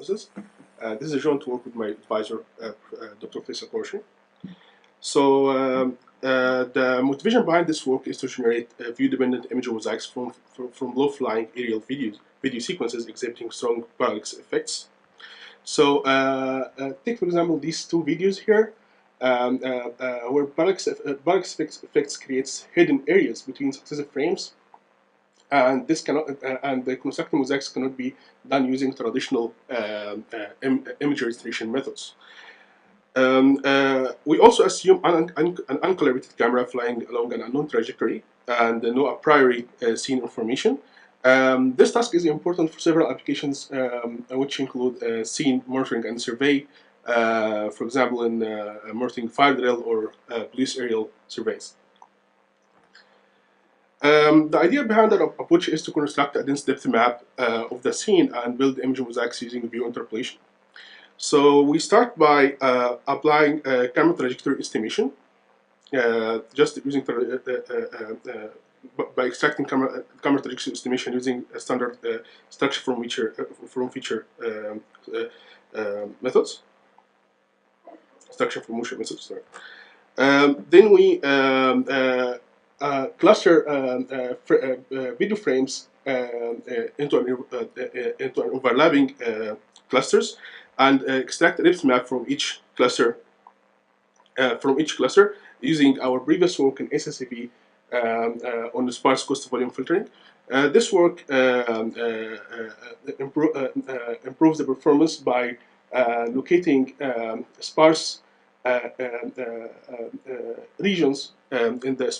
purposes. This is a joint work with my advisor, Dr. Faisal Portion. So the motivation behind this work is to generate view-dependent image mosaics from low-flying aerial video sequences exhibiting strong parallax effects. So take, for example, these two videos here, where parallax effects creates hidden areas between successive frames, and this cannot, and the constructing mosaics cannot be done using traditional image registration methods. We also assume an uncalibrated camera flying along an unknown trajectory and no a priori scene information. This task is important for several applications, which include scene monitoring and survey, for example, in monitoring fire drill or police aerial surveys. The idea behind that approach is to construct a dense depth map of the scene and build image mosaics using view interpolation. So we start by applying camera trajectory estimation, just using by extracting camera trajectory estimation using a standard structure from feature methods, structure from motion methods. Sorry. Then we cluster video frames into an overlapping clusters, and extract a depth map from each cluster using our previous work in SSCP on the sparse cost volume filtering. This work improves the performance by locating sparse regions in the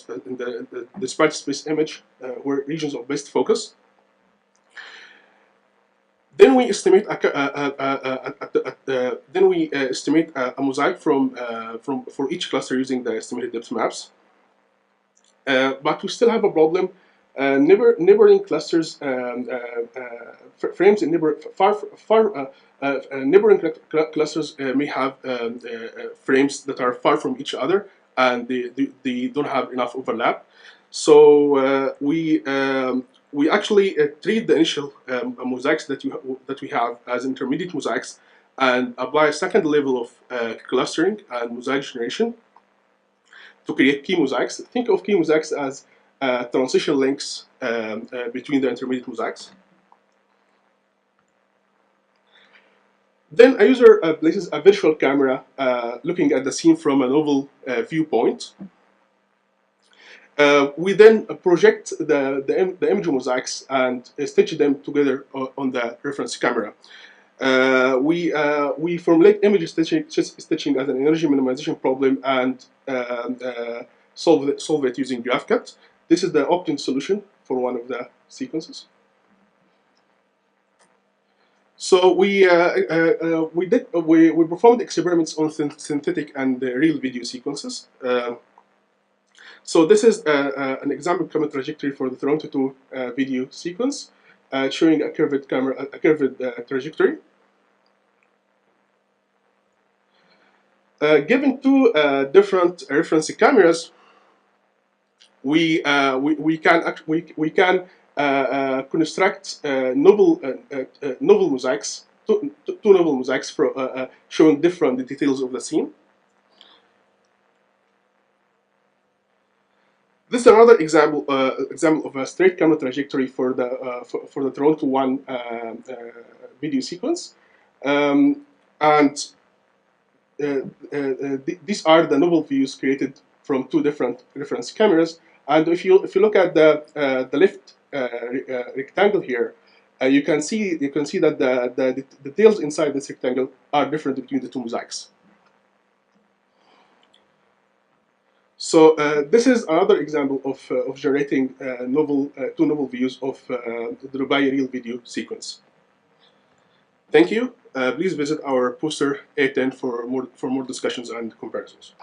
sparse space image, where regions of best focus. Then we estimate a mosaic for each cluster using the estimated depth maps. But we still have a problem. Neighboring clusters, frames in neighboring clusters may have frames that are far from each other, and they don't have enough overlap. So we actually treat the initial mosaics that we have as intermediate mosaics, and apply a second level of clustering and mosaic generation to create key mosaics. Think of key mosaics as transition links between the intermediate mosaics. Then a user places a virtual camera looking at the scene from a novel viewpoint. We then project the image mosaics and stitch them together on the reference camera. We formulate image stitching as an energy minimization problem and solve it using GraphCut. This is the optimal solution for one of the sequences. So we performed experiments on synthetic and real video sequences. So this is an example camera trajectory for the Toronto 2 video sequence, showing a curved trajectory. Given two different reference cameras, we can construct novel mosaics, two novel mosaics showing different details of the scene. This is another example of a straight camera trajectory for the Toronto 1 video sequence, and these are the novel views created from two different reference cameras. And if you look at the left rectangle here, you can see that the details inside this rectangle are different between the two mosaics. So this is another example of generating two novel views of the Dubai real video sequence. Thank you. Please visit our poster A10 for more discussions and comparisons.